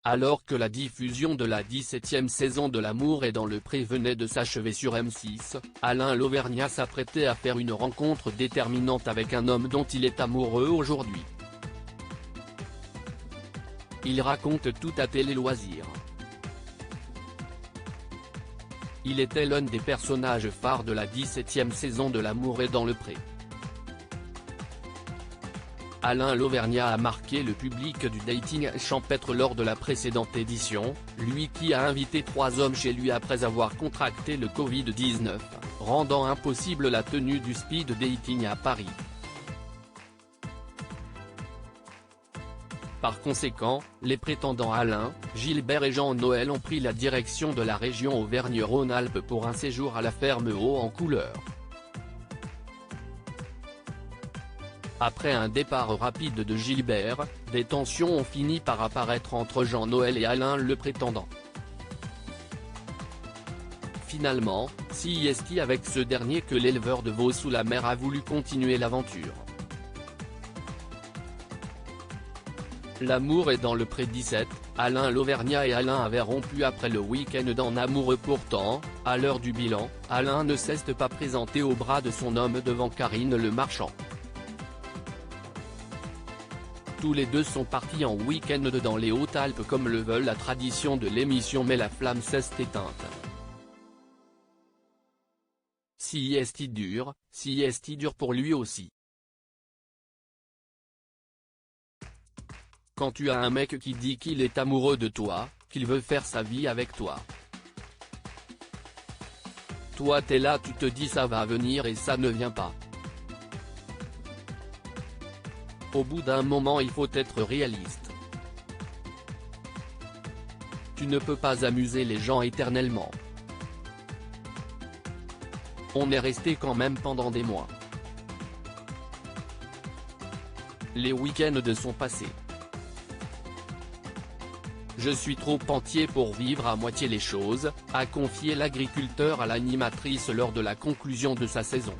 Alors que la diffusion de la 17e saison de L'amour est dans le pré venait de s'achever sur M6, Alain Lauvergnat s'apprêtait à faire une rencontre déterminante avec un homme dont il est amoureux aujourd'hui. Il raconte tout à Télé Loisirs. Il était l'un des personnages phares de la 17e saison de L'amour est dans le pré. Alain Lauvergnat a marqué le public du dating champêtre lors de la précédente édition, lui qui a invité 3 hommes chez lui après avoir contracté le Covid-19, rendant impossible la tenue du speed dating à Paris. Par conséquent, les prétendants Alain, Gilbert et Jean-Noël ont pris la direction de la région Auvergne-Rhône-Alpes pour un séjour à la ferme Haut en Couleur. Après un départ rapide de Gilbert, des tensions ont fini par apparaître entre Jean-Noël et Alain le prétendant. Finalement, c'est avec ce dernier que l'éleveur de veaux sous la mer a voulu continuer l'aventure. L'amour est dans le pré 17, Alain Lauvergnat et Alain avaient rompu après le week-end d'en amoureux pourtant, à l'heure du bilan, Alain ne s'est pas présenté au bras de son homme devant Karine Le Marchand. Tous les deux sont partis en week-end dans les Hautes-Alpes comme le veut la tradition de l'émission, mais la flamme s'est éteinte. Si est dur pour lui aussi. Quand tu as un mec qui dit qu'il est amoureux de toi, qu'il veut faire sa vie avec toi. Toi t'es là, tu te dis ça va venir et ça ne vient pas. Au bout d'un moment il faut être réaliste. Tu ne peux pas amuser les gens éternellement. On est resté quand même pendant des mois. Les week-ends sont passés. Je suis trop entier pour vivre à moitié les choses, a confié l'agriculteur à l'animatrice lors de la conclusion de sa saison.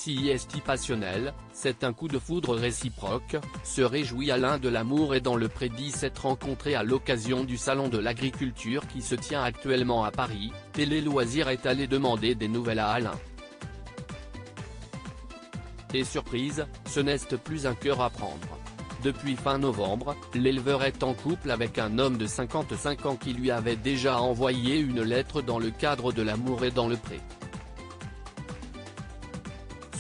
Si est passionnel, c'est un coup de foudre réciproque, se réjouit Alain de L'amour est dans le pré 17 rencontré à l'occasion du salon de l'agriculture qui se tient actuellement à Paris. Télé Loisirs est allé demander des nouvelles à Alain. Et surprise, ce n'est plus un cœur à prendre. Depuis fin novembre, l'éleveur est en couple avec un homme de 55 ans qui lui avait déjà envoyé une lettre dans le cadre de L'amour est dans le pré.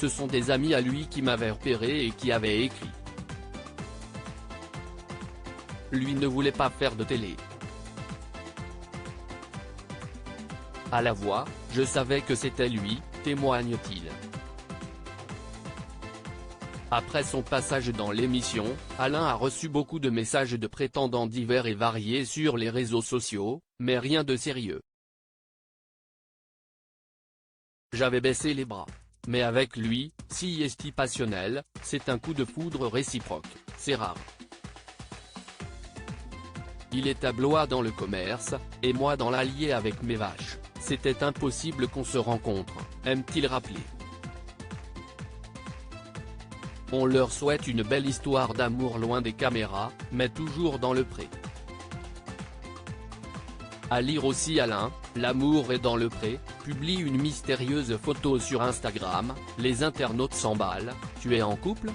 Ce sont des amis à lui qui m'avaient repéré et qui avaient écrit. Lui ne voulait pas faire de télé. À la voix, je savais que c'était lui, témoigne-t-il. Après son passage dans l'émission, Alain a reçu beaucoup de messages de prétendants divers et variés sur les réseaux sociaux, mais rien de sérieux. J'avais baissé les bras. Mais avec lui, si est passionnel, c'est un coup de foudre réciproque, c'est rare. Il est à Blois dans le commerce, et moi dans l'Allier avec mes vaches, c'était impossible qu'on se rencontre, aime-t-il rappeler. On leur souhaite une belle histoire d'amour loin des caméras, mais toujours dans le pré. À lire aussi Alain, L'amour est dans le pré, publie une mystérieuse photo sur Instagram, les internautes s'emballent, tu es en couple ?